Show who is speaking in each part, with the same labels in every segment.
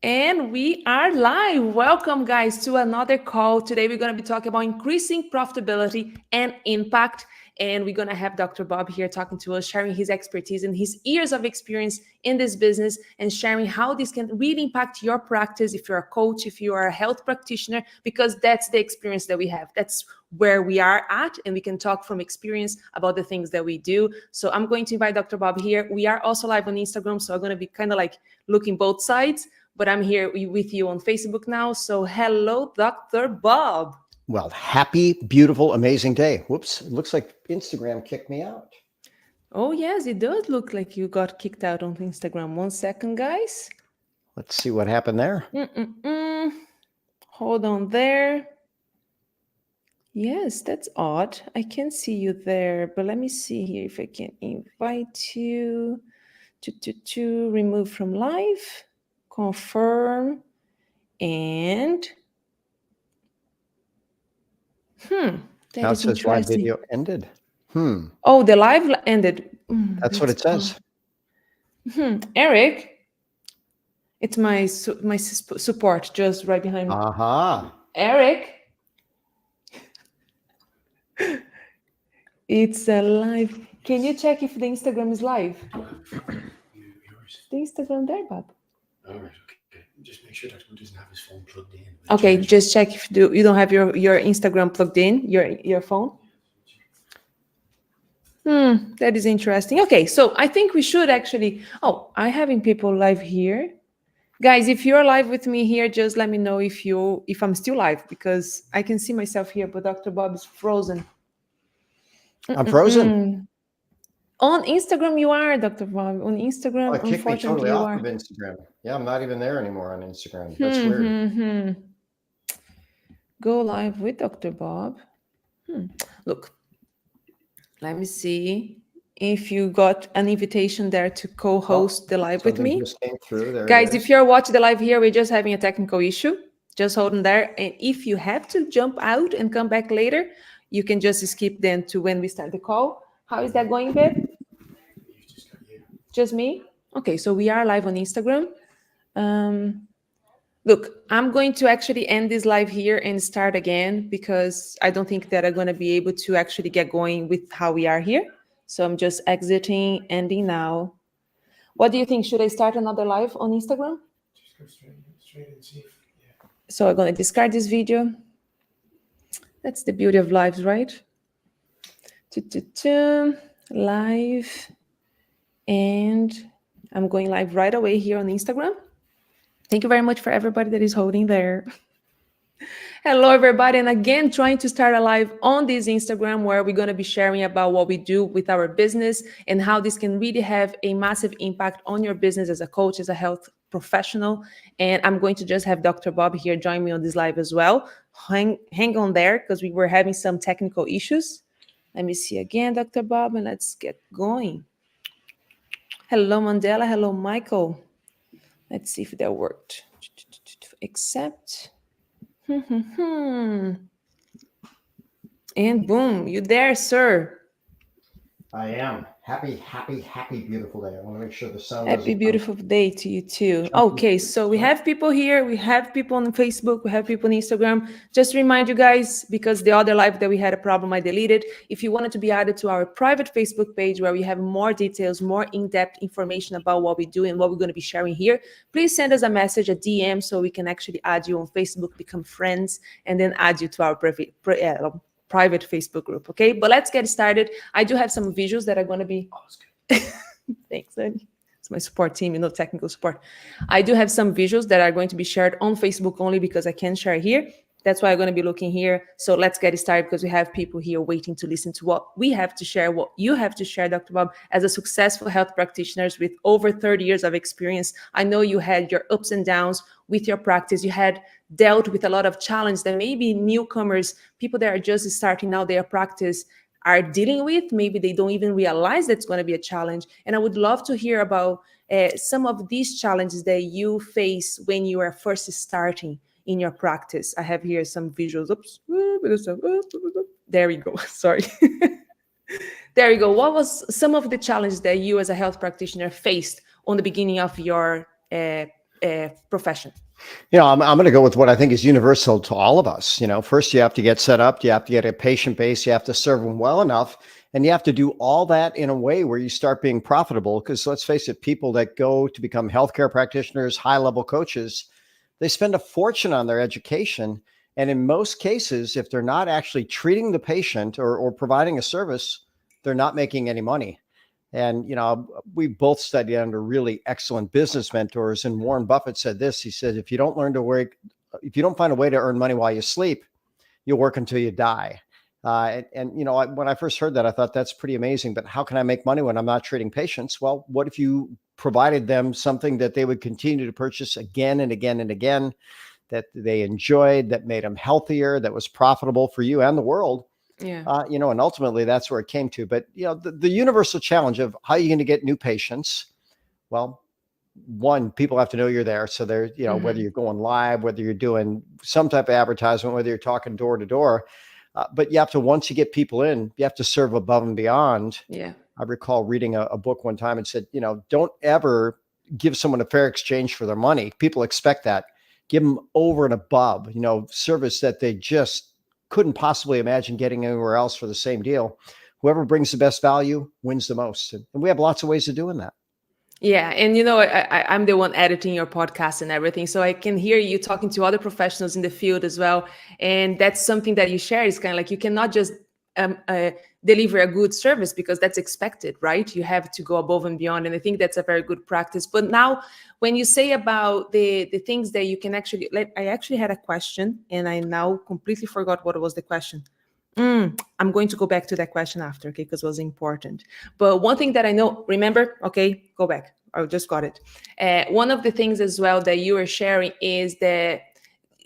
Speaker 1: And we are live. Welcome, guys, to another call. Today, we're going to be talking about increasing profitability and impact. And we're going to have Dr. Bob here talking to us, sharing his expertise and his years of experience in this business and sharing how this can really impact your practice if you're a coach, if you are a health practitioner, because that's the experience that we have. That's where we are at, and we can talk from experience about the things that we do. So I'm going to invite Dr. Bob here. We are also live on Instagram, so I'm going to be kind of like looking both sides. But I'm here with you on Facebook now. So hello, Dr. Bob.
Speaker 2: Well, happy, beautiful, amazing day. Whoops, it looks like Instagram kicked me out.
Speaker 1: Oh, yes, it does look like you got kicked out on Instagram. 1 second, guys.
Speaker 2: Let's see what happened there.
Speaker 1: Hold on there. Yes, that's odd. I can see you there, but let me see here if I can invite you to remove from live. Confirm and
Speaker 2: Now it says live video ended.
Speaker 1: Oh, the live ended.
Speaker 2: That's what it says.
Speaker 1: Eric, it's my support just right behind me. Eric, it's a live. Can you check if the Instagram is live? The Instagram there, Bob.
Speaker 3: All right, okay. Just make sure Dr. doesn't have his phone plugged in.
Speaker 1: Okay, just check if you don't have your Instagram plugged in, your phone. That is interesting. Okay, so I think we should actually. Oh, I'm having people live here. Guys, if you're live with me here, just let me know if I'm still live, because I can see myself here, but Dr. Bob is frozen.
Speaker 2: I'm frozen.
Speaker 1: On Instagram, you are, Dr. Bob. On Instagram,
Speaker 2: it kicked me totally
Speaker 1: you
Speaker 2: off
Speaker 1: are.
Speaker 2: of Instagram. Yeah, I'm not even there anymore on Instagram. That's weird.
Speaker 1: Go live with Dr. Bob. Look, let me see if you got an invitation there to co-host the live with me.
Speaker 2: Just came through. There
Speaker 1: Guys, if you're watching the live here, we're just having a technical issue. Just hold on there. And if you have to jump out and come back later, you can just skip then to when we start the call. How is that going, babe? Just me? Okay, so we are live on Instagram. Look, I'm going to actually end this live here and start again, because I don't think that I'm going to be able to actually get going with how we are here. So I'm just exiting, ending now. What do you think? Should I start another live on Instagram?
Speaker 3: Just go straight and see if, yeah.
Speaker 1: So I'm going to discard this video. That's the beauty of lives, right? Live. And I'm going live right away here on Instagram. Thank you very much for everybody that is holding there. Hello, everybody. And again, trying to start a live on this Instagram, where we're going to be sharing about what we do with our business and how this can really have a massive impact on your business as a coach, as a health professional. And I'm going to just have Dr. Bob here join me on this live as well. Hang on there, because we were having some technical issues. Let me see again, Dr. Bob, and let's get going. Hello, Mandela. Hello, Michael. Let's see if that worked. Accept. And boom, you there, sir.
Speaker 2: I am. Happy, beautiful day. I want to make sure the sound.
Speaker 1: Happy, beautiful day to you too. Okay, so we have people here. We have people on Facebook. We have people on Instagram. Just to remind you guys, because the other live that we had a problem, I deleted. If you wanted to be added to our private Facebook page, where we have more details, more in-depth information about what we do and what we're going to be sharing here, please send us a message, a DM, so we can actually add you on Facebook, become friends, and then add you to our private Facebook group. Okay, but let's get started. I do have some visuals that are going to be thanks, Annie. It's my support team, technical support. I do have some visuals that are going to be shared on Facebook only, because I can't share here. That's why I'm going to be looking here. So let's get started, because we have people here waiting to listen to what we have to share, what you have to share, Dr. Bob, as a successful health practitioner with over 30 years of experience. I know you had your ups and downs with your practice. You had dealt with a lot of challenges that maybe newcomers, people that are just starting out their practice, are dealing with. Maybe they don't even realize that's going to be a challenge. And I would love to hear about some of these challenges that you face when you are first starting in your practice. I have here some visuals. Oops. There we go. Sorry. There you go. What was some of the challenges that you as a health practitioner faced on the beginning of your profession?
Speaker 2: I'm going to go with what I think is universal to all of us. First you have to get set up, you have to get a patient base, you have to serve them well enough, and you have to do all that in a way where you start being profitable. Because let's face it, people that go to become healthcare practitioners, high-level coaches, they spend a fortune on their education. And in most cases, if they're not actually treating the patient or providing a service, they're not making any money. And, we both studied under really excellent business mentors. And Warren Buffett said this. He said, if you don't find a way to earn money while you sleep, you'll work until you die. When I first heard that, I thought that's pretty amazing. But how can I make money when I'm not treating patients? Well, what if you provided them something that they would continue to purchase again and again and again, that they enjoyed, that made them healthier, that was profitable for you and the world?
Speaker 1: Yeah.
Speaker 2: And ultimately that's where it came to. But, the universal challenge of how you're going to get new patients. Well, one, people have to know you're there. So they're, whether you're going live, whether you're doing some type of advertisement, whether you're talking door to door, but you have to, once you get people in, you have to serve above and beyond.
Speaker 1: Yeah.
Speaker 2: I recall reading a book one time and said, don't ever give someone a fair exchange for their money. People expect that. Give them over and above, service that they just couldn't possibly imagine getting anywhere else for the same deal. Whoever brings the best value wins the most. And we have lots of ways of doing that.
Speaker 1: Yeah. And, I'm the one editing your podcast and everything. So I can hear you talking to other professionals in the field as well. And that's something that you share is kind of like, you cannot just deliver a good service because that's expected, right? You have to go above and beyond. And I think that's a very good practice. But now when you say about the things that you can actually, I actually had a question and I now completely forgot what was the question. I'm going to go back to that question after, okay, because it was important. But one thing that I know, remember, okay, go back. I just got it. One of the things as well that you are sharing is that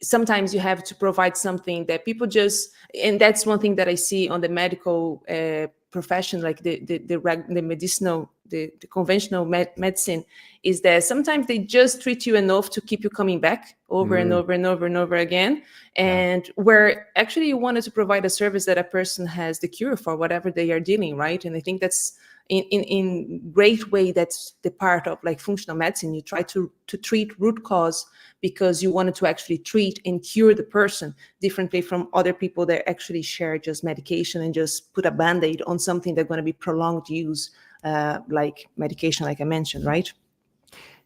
Speaker 1: sometimes you have to provide something that people just, and that's one thing that I see on the medical profession, like the medicinal, the conventional medicine, is that sometimes they just treat you enough to keep you coming back over and over and over and over again. And where actually you wanted to provide a service that a person has the cure for whatever they are dealing, right? And I think that's in great way, that's the part of like functional medicine. You try to treat root cause because you wanted to actually treat and cure the person, differently from other people that actually share just medication and just put a band-aid on something that's going to be prolonged use, like medication, like I mentioned, right?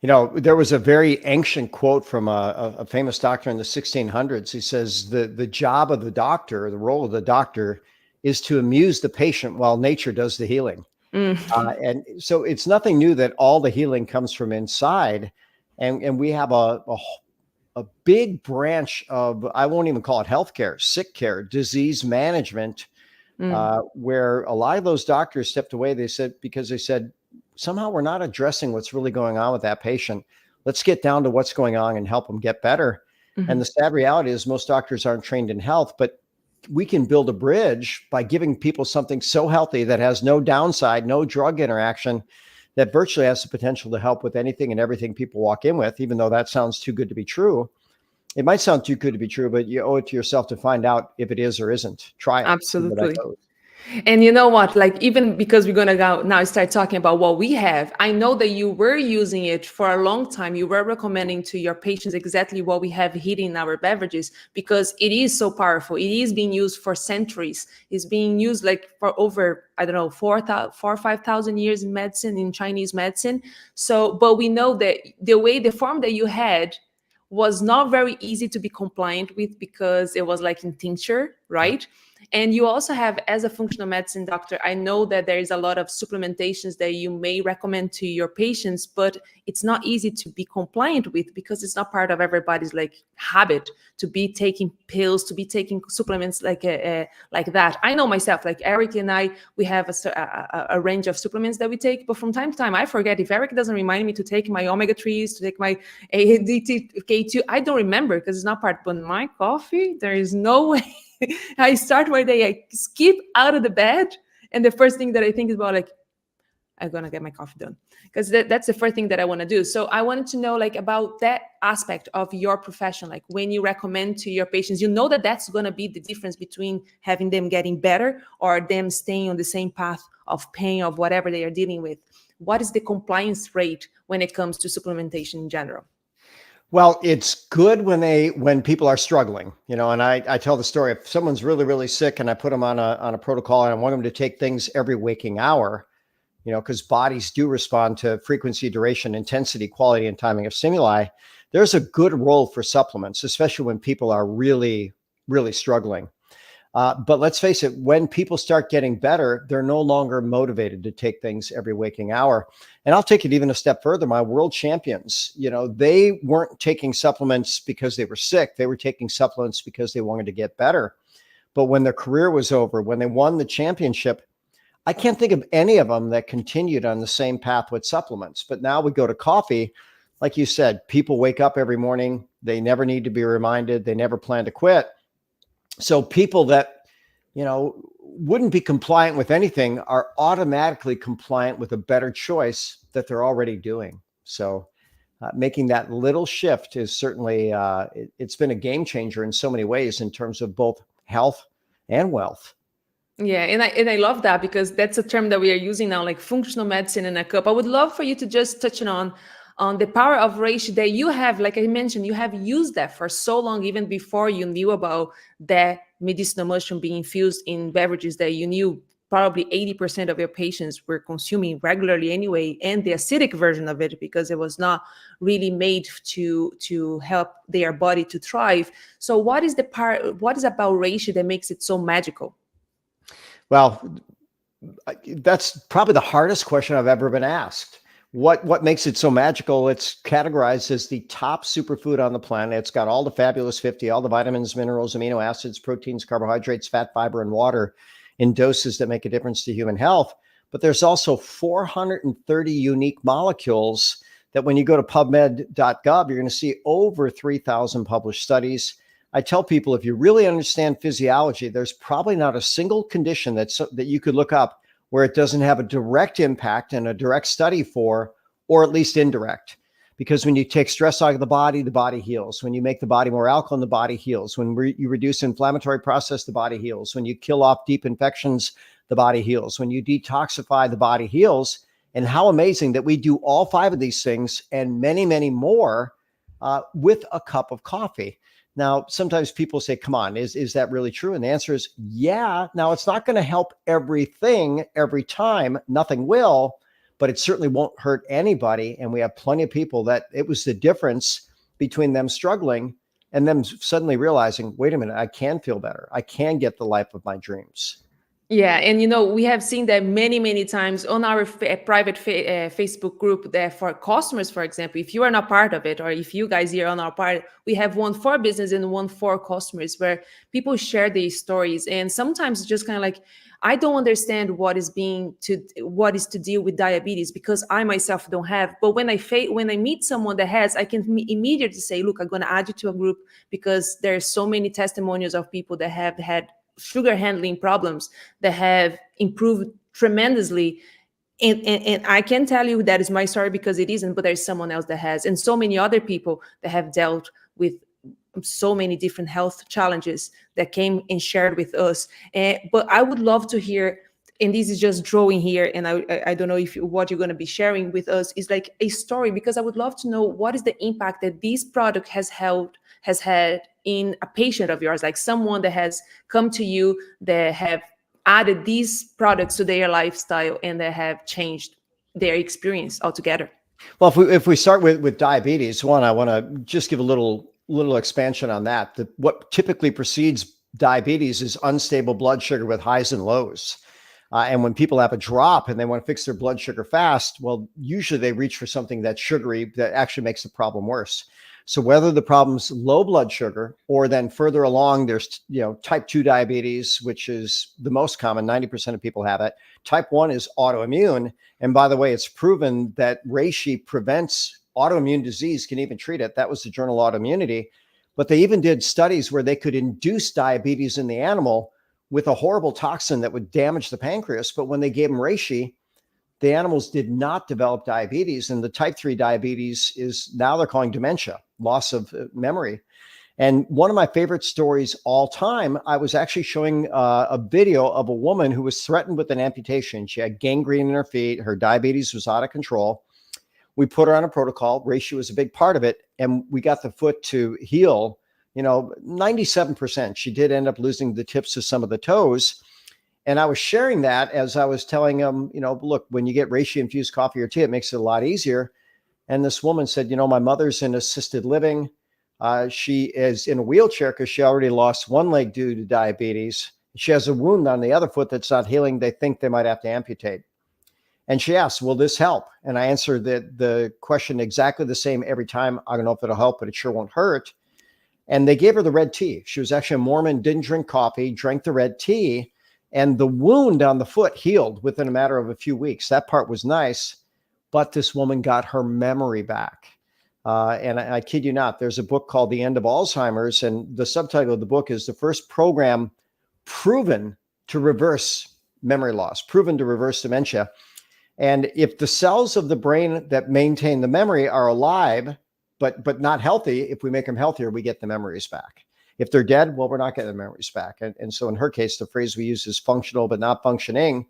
Speaker 2: There was a very ancient quote from a famous doctor in the 1600s. He says, the job of the doctor, the role of the doctor, is to amuse the patient while nature does the healing. And so it's nothing new that all the healing comes from inside. And we have a big branch of, I won't even call it healthcare, sick care, disease management, where a lot of those doctors stepped away. They said, somehow we're not addressing what's really going on with that patient. Let's get down to what's going on and help them get better. And the sad reality is most doctors aren't trained in health, but we can build a bridge by giving people something so healthy that has no downside, no drug interaction, that virtually has the potential to help with anything and everything people walk in with, even though that sounds too good to be true. It might sound too good to be true, but you owe it to yourself to find out if it is or isn't. Try it.
Speaker 1: Absolutely. And you know what, like, even because we're going to go now start talking about what we have, I know that you were using it for a long time. You were recommending to your patients exactly what we have hidden in our beverages, because it is so powerful. It is being used for centuries. It's being used like for over, I don't know, 4,000 or 5,000 years in medicine, in Chinese medicine. So, but we know that the form that you had was not very easy to be compliant with because it was like in tincture, right? And you also have, as a functional medicine doctor, I know that there is a lot of supplementations that you may recommend to your patients, but it's not easy to be compliant with because it's not part of everybody's like habit to be taking pills, to be taking supplements like that. I know myself, like Eric and I, we have a range of supplements that we take, but from time to time I forget. If Eric doesn't remind me to take my omega-3s, to take my ADK2, I don't remember because it's not part. But my coffee, there is no way. I start my day, I skip out of the bed, and the first thing that I think is about, like, I'm gonna get my coffee done, because that's the first thing that I want to do. So I wanted to know, like, about that aspect of your profession, like when you recommend to your patients, you know that that's going to be the difference between having them getting better or them staying on the same path of pain, of whatever they are dealing with. What is the compliance rate when it comes to supplementation in general?
Speaker 2: Well, it's good when people are struggling, and I tell the story. If someone's really, really sick and I put them on a protocol and I want them to take things every waking hour, because bodies do respond to frequency, duration, intensity, quality, and timing of stimuli, there's a good role for supplements, especially when people are really, really struggling. But let's face it, when people start getting better, they're no longer motivated to take things every waking hour. And I'll take it even a step further. My world champions, they weren't taking supplements because they were sick. They were taking supplements because they wanted to get better. But when their career was over, when they won the championship, I can't think of any of them that continued on the same path with supplements. But now we go to coffee. Like you said, people wake up every morning. They never need to be reminded. They never plan to quit. So people that, wouldn't be compliant with anything are automatically compliant with a better choice that they're already doing. So making that little shift is certainly, it's been a game changer in so many ways in terms of both health and wealth.
Speaker 1: Yeah, and I love that, because that's a term that we are using now, like functional medicine in a cup. I would love for you to just touch on the power of reishi that you have. Like I mentioned, you have used that for so long, even before you knew about that medicinal mushroom being infused in beverages that you knew probably 80% of your patients were consuming regularly anyway, and the acidic version of it, because it was not really made to help their body to thrive. So what is about reishi that makes it so magical?
Speaker 2: Well, that's probably the hardest question I've ever been asked. What makes it so magical? It's categorized as the top superfood on the planet. It's got all the fabulous 50, all the vitamins, minerals, amino acids, proteins, carbohydrates, fat, fiber, and water in doses that make a difference to human health. But there's also 430 unique molecules that when you go to PubMed.gov, you're going to see over 3,000 published studies. I tell people, if you really understand physiology, there's probably not a single condition that you could look up where it doesn't have a direct impact and a direct study for, or at least indirect. Because when you take stress out of the body heals. When you make the body more alkaline, the body heals. When you reduce inflammatory process, the body heals. When you kill off deep infections, the body heals. When you detoxify, the body heals. And how amazing that we do all 5 of these things and many, many more with a cup of coffee. Now, sometimes people say, come on, is that really true? And the answer is, yeah. Now, it's not going to help everything every time. Nothing will, but it certainly won't hurt anybody. And we have plenty of people that it was the difference between them struggling and them suddenly realizing, wait a minute, I can feel better. I can get the life of my dreams.
Speaker 1: Yeah, and we have seen that many times on our private Facebook group, that for customers, for example, if you are not part of it, or if you guys here on our part, we have one for business and one for customers, where people share their stories. And sometimes it's just kind of like, I don't understand what is to deal with diabetes, because I myself don't have. But when I meet someone that has, I can immediately say, look, I'm going to add you to a group, because there's so many testimonials of people that have had sugar handling problems that have improved tremendously. And I can tell you that is my story, because it isn't, but there's someone else that has, and so many other people that have dealt with so many different health challenges that came and shared with us. But I would love to hear, and this is just drawing here, and I don't know if what you're going to be sharing with us is like a story, because I would love to know what is the impact that this product has had in a patient of yours, like someone that has come to you, that have added these products to their lifestyle and that have changed their experience altogether.
Speaker 2: Well, if we start with diabetes, I want to just give a little expansion on that. What typically precedes diabetes is unstable blood sugar with highs and lows. And when people have a drop and they want to fix their blood sugar fast, well, usually they reach for something that's sugary that actually makes the problem worse. So whether the problem's low blood sugar, or then further along, there's type 2 diabetes, which is the most common, 90% of people have it. Type 1 is autoimmune. And by the way, it's proven that reishi prevents autoimmune disease, can even treat it. That was the journal Autoimmunity. But they even did studies where they could induce diabetes in the animal with a horrible toxin that would damage the pancreas. But when they gave them reishi, the animals did not develop diabetes. And the type 3 diabetes is now they're calling dementia, loss of memory. And one of my favorite stories all time, I was actually showing a video of a woman who was threatened with an amputation. She had gangrene in her feet. Her diabetes was out of control. We put her on a protocol. Reishi was a big part of it. And we got the foot to heal, 97%. She did end up losing the tips of some of the toes. And I was sharing that as I was telling them, look, when you get reishi infused coffee or tea, it makes it a lot easier. And this woman said, my mother's in assisted living. She is in a wheelchair because she already lost one leg due to diabetes. She has a wound on the other foot that's not healing. They think they might have to amputate. And she asked, will this help? And I answered the question exactly the same every time. I don't know if it'll help, but it sure won't hurt. And they gave her the red tea. She was actually a Mormon, didn't drink coffee, drank the red tea. And the wound on the foot healed within a matter of a few weeks. That part was nice. But this woman got her memory back. And I kid you not, there's a book called The End of Alzheimer's. And the subtitle of the book is The First Program Proven to Reverse Memory Loss, Proven to Reverse Dementia. And if the cells of the brain that maintain the memory are alive, but not healthy, if we make them healthier, we get the memories back. If they're dead, well, we're not getting the memories back. And so in her case, the phrase we use is functional but not functioning.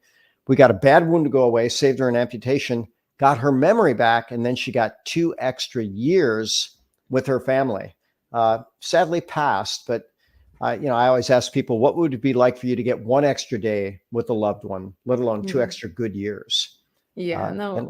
Speaker 2: We got a bad wound to go away, saved her an amputation, got her memory back, and then she got 2 extra years with her family. Sadly passed, but I always ask people, what would it be like for you to get 1 extra day with a loved one, let alone 2 extra good years?
Speaker 1: Yeah,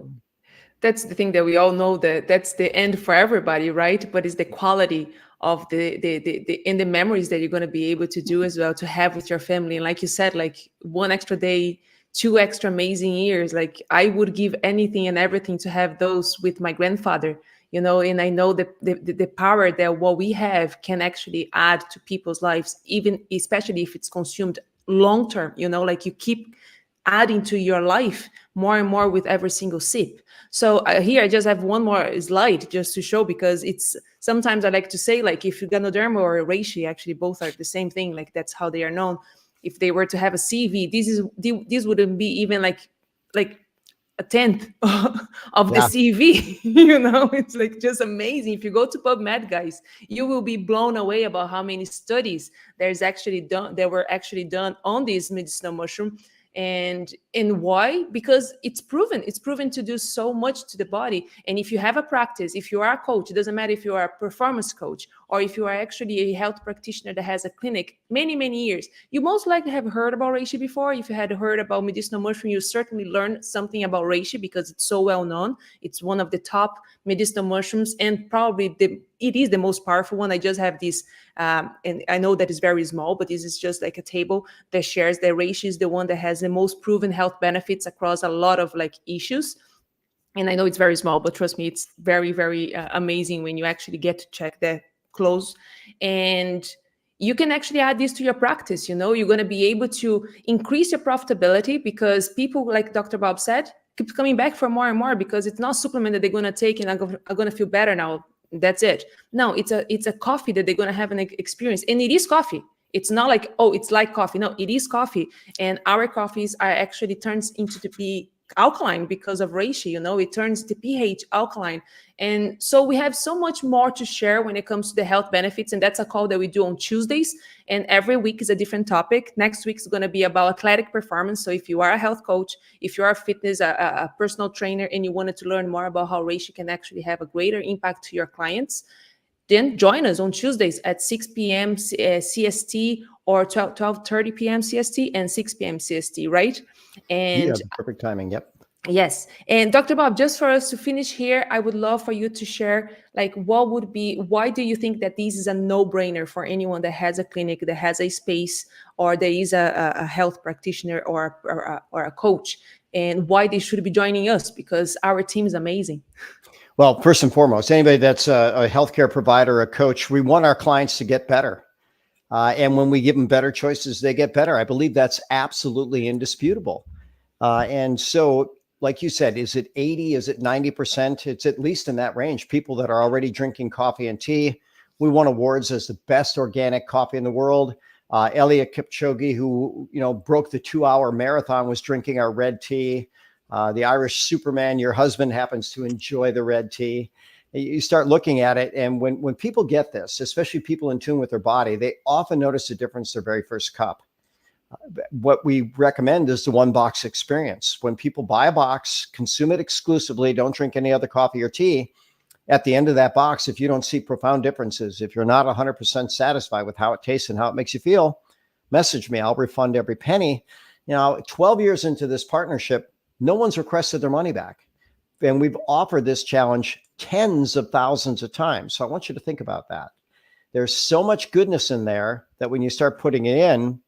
Speaker 1: that's the thing that we all know, that's the end for everybody, right? But it's the quality of the memories that you're going to be able to do as well, to have with your family. And like you said, like 1 extra day, 2 extra amazing years. Like I would give anything and everything to have those with my grandfather, and I know the power that what we have can actually add to people's lives, even especially if it's consumed long term, like you keep adding to your life more and more with every single sip. So here I just have one more slide just to show, because it's sometimes I like to say, like, if Ganoderma or reishi, actually both are the same thing, like that's how they are known. If they were to have a CV, this wouldn't be even like a tenth of the CV. It's like just amazing. If you go to PubMed, guys, you will be blown away about how many studies that were actually done on this medicinal mushroom. And why? Because it's proven to do so much to the body. And if you have a practice, if you are a coach, it doesn't matter if you are a performance coach or if you are actually a health practitioner that has a clinic many years, you most likely have heard about reishi before. If you had heard about medicinal mushroom, you certainly learned something about reishi because it's so well known. It's one of the top medicinal mushrooms, and probably it is the most powerful one. I just have this, and I know that it's very small, but this is just like a table that shares that reishi is the one that has the most proven health benefits across a lot of like issues. And I know it's very small, but trust me, it's very amazing when you actually get to check that close. And you can actually add this to your practice. You're going to be able to increase your profitability, because people, like Dr. Bob said, keep coming back for more and more, because it's not a supplement that they're going to take and are going to feel better now. That's it. No, it's a coffee that they're going to have an experience. And it is coffee. It's not like, oh, it's like coffee. No, it is coffee. And our coffees are actually turns into to be alkaline because of reishi. It turns the pH alkaline. And so we have so much more to share when it comes to the health benefits. And that's a call that we do on Tuesdays. And every week is a different topic. Next week is going to be about athletic performance. So if you are a health coach, if you are a fitness, a personal trainer, and you wanted to learn more about how reishi can actually have a greater impact to your clients, then join us on Tuesdays at 6 p.m. CST or 12:30 p.m. CST and 6 p.m. CST, right? And
Speaker 2: perfect timing. Yep.
Speaker 1: Yes. And Dr. Bob, just for us to finish here, I would love for you to share, like, why do you think that this is a no-brainer for anyone that has a clinic, that has a space, or there is a health practitioner or a coach, and why they should be joining us? Because our team is amazing.
Speaker 2: Well, first and foremost, anybody that's a healthcare provider, a coach, we want our clients to get better. And when we give them better choices, they get better. I believe that's absolutely indisputable. And so, like you said, is it 80? Is it 90%? It's at least in that range. People that are already drinking coffee and tea. We won awards as the best organic coffee in the world. Eliud Kipchoge, who broke the 2-hour marathon, was drinking our red tea. The Irish Superman, your husband, happens to enjoy the red tea. You start looking at it, and when people get this, especially people in tune with their body, they often notice a difference their very first cup. What we recommend is the one box experience. When people buy a box, consume it exclusively, don't drink any other coffee or tea. At the end of that box, if you don't see profound differences, if you're not 100% satisfied with how it tastes and how it makes you feel, message me. I'll refund every penny. 12 years into this partnership, no one's requested their money back. And we've offered this challenge tens of thousands of times. So I want you to think about that. There's so much goodness in there that when you start putting it in,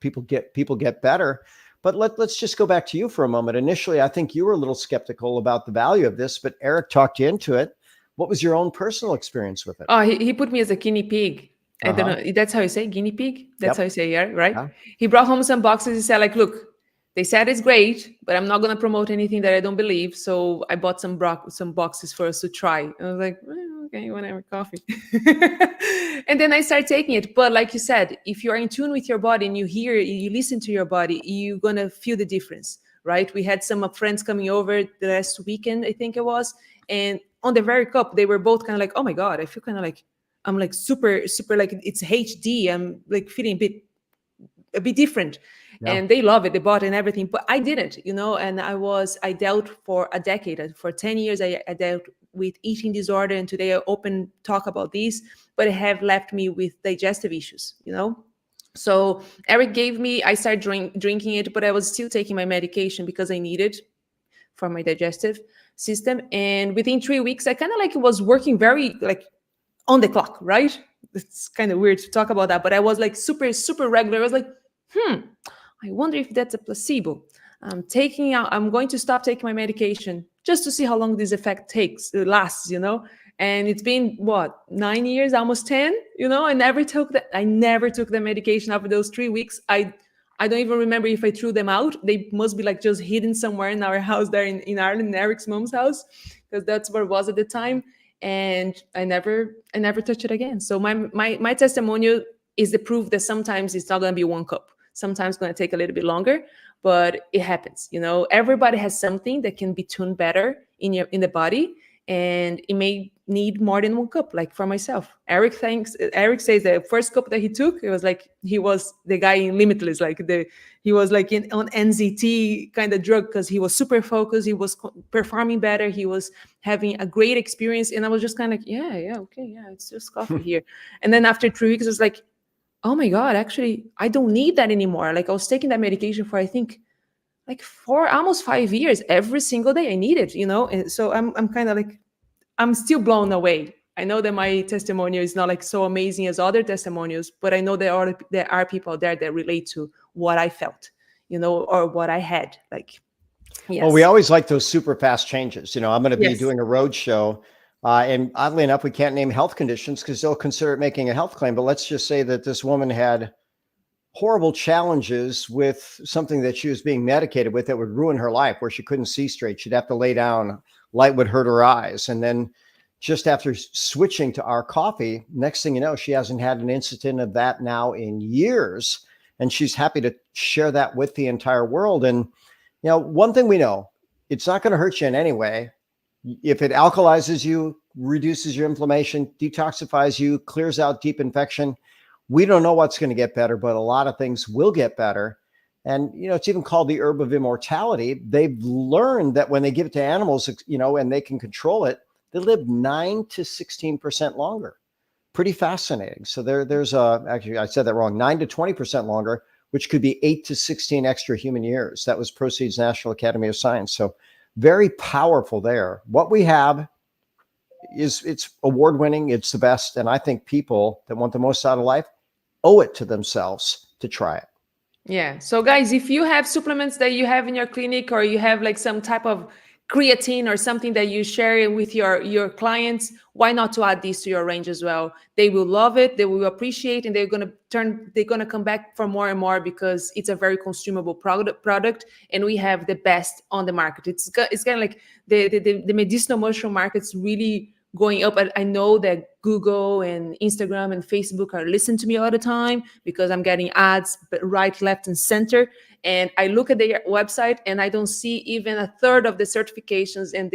Speaker 2: people get better. But let's just go back to you for a moment. Initially, I think you were a little skeptical about the value of this, but Eric talked you into it. What was your own personal experience with it?
Speaker 1: Oh, he put me as a guinea pig. I don't know. That's how you say guinea pig? That's how you say, yeah, right? Yeah. He brought home some boxes. He said, like, look, they said it's great, but I'm not going to promote anything that I don't believe. So I bought some boxes for us to try. And I was like, okay, whatever, coffee. And then I started taking it. But like you said, if you're in tune with your body and you listen to your body, you're going to feel the difference, right? We had some friends coming over the last weekend, I think it was. And on the very cup, they were both kind of like, oh my God, I feel kind of like, I'm like super, like it's HD. I'm like feeling a bit different. Yeah. And they love it, they bought it and everything, but I didn't, and I dealt for a decade, for 10 years, I dealt with eating disorder, and today I open talk about this, but it have left me with digestive issues, So Eric gave me, I started drinking it, but I was still taking my medication because I needed for my digestive system. And within 3 weeks, I kind of like it was working very like on the clock, right? It's kind of weird to talk about that, but I was like super, super regular. I was like, I wonder if that's a placebo. I'm going to stop taking my medication just to see how long this effect lasts, And it's been 9 years, almost 10, I never took the medication after those 3 weeks. I don't even remember if I threw them out. They must be like just hidden somewhere in our house there in Ireland, in Eric's mom's house, because that's where it was at the time. And I never touched it again. So my testimonial is the proof that sometimes it's not going to be one cup. Sometimes it's going to take a little bit longer, but it happens. Everybody has something that can be tuned better in the body, and it may need more than one cup. Like for myself, Eric says the first cup that he took, it was like he was the guy in Limitless, he was like on NZT kind of drug, because he was super focused, he was performing better, he was having a great experience, and I was just kind of like, it's just coffee here. And then after 3 weeks, it was like, oh my God, actually, I don't need that anymore. Like I was taking that medication for, I think, like almost 5 years, every single day I need it, And so I'm kind of like, I'm still blown away. I know that my testimonial is not like so amazing as other testimonials, but I know there are people there that relate to what I felt, or what I had. Like, yes.
Speaker 2: Well, we always like those super fast changes. I'm going to be doing a road show. And oddly enough, we can't name health conditions because they'll consider it making a health claim. But let's just say that this woman had horrible challenges with something that she was being medicated with that would ruin her life, where she couldn't see straight. She'd have to lay down, light would hurt her eyes. And then just after switching to our coffee, next thing you know, she hasn't had an incident of that now in years. And she's happy to share that with the entire world. And, one thing we know, it's not going to hurt you in any way. If it alkalizes you, reduces your inflammation, detoxifies you, clears out deep infection, we don't know what's going to get better, but a lot of things will get better. And, it's even called the herb of immortality. They've learned that when they give it to animals, and they can control it, they live 9 to 16% longer. Pretty fascinating. So there's actually, I said that wrong, 9 to 20% longer, which could be 8 to 16 extra human years. That was Proceed's National Academy of Science. So very powerful there. What we have it's award-winning. It's the best. And I think people that want the most out of life owe it to themselves to try it.
Speaker 1: Yeah. So guys, if you have supplements that you have in your clinic, or you have like some type of creatine or something that you share with your clients, why not to add these to your range as well? They will love it, they will appreciate, and they're going to come back for more and more, because it's a very consumable product, and we have the best on the market. It's kind of like the medicinal mushroom market's really going up. I know that Google and Instagram and Facebook are listening to me all the time, because I'm getting ads right, left, and center. And I look at their website and I don't see even a third of the certifications and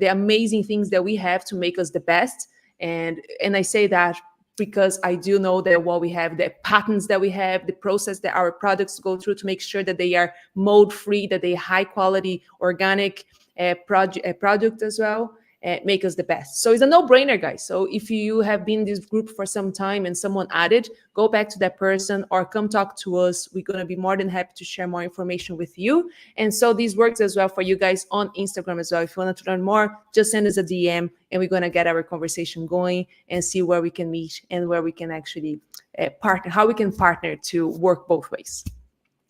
Speaker 1: the amazing things that we have to make us the best. And I say that because I do know that what we have, the patents that we have, the process that our products go through to make sure that they are mold free, that they high quality organic product as well, make us the best. So it's a no-brainer, guys. So if you have been in this group for some time and someone added, go back to that person or come talk to us. We're going to be more than happy to share more information with you. And so this works as well for you guys on Instagram as well. If you want to learn more, just send us a DM and we're going to get our conversation going and see where we can meet and where we can actually partner, how we can partner to work both ways.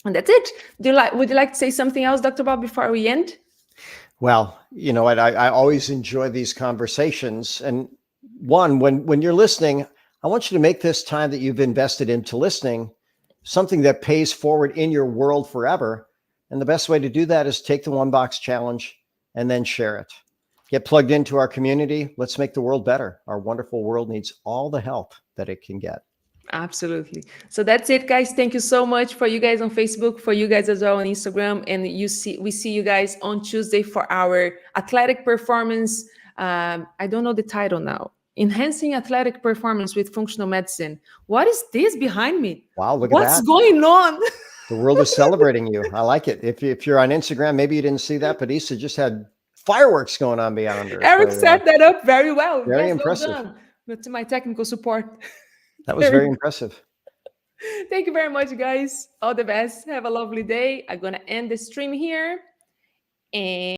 Speaker 1: And that's it. Would you like to say something else, Dr. Bob, before we end?
Speaker 2: Well, you know what? I always enjoy these conversations. And one, when you're listening, I want you to make this time that you've invested into listening something that pays forward in your world forever. And the best way to do that is take the One Box Challenge and then share it. Get plugged into our community. Let's make the world better. Our wonderful world needs all the help that it can get.
Speaker 1: Absolutely. So that's it, guys. Thank you so much for you guys on Facebook, for you guys as well on Instagram. And we see you guys on Tuesday for our athletic performance. I don't know the title now. Enhancing athletic performance with functional medicine. What is this behind me?
Speaker 2: Wow, look at that.
Speaker 1: What's going on?
Speaker 2: The world is celebrating you. I like it. If you're on Instagram, maybe you didn't see that, but Issa just had fireworks going on beyond her.
Speaker 1: Eric set that up very well.
Speaker 2: Very
Speaker 1: Yes,
Speaker 2: impressive.
Speaker 1: well done. But to my technical support.
Speaker 2: That was very impressive.
Speaker 1: Thank you very much, guys. All the best. Have a lovely day. I'm going to end the stream here. And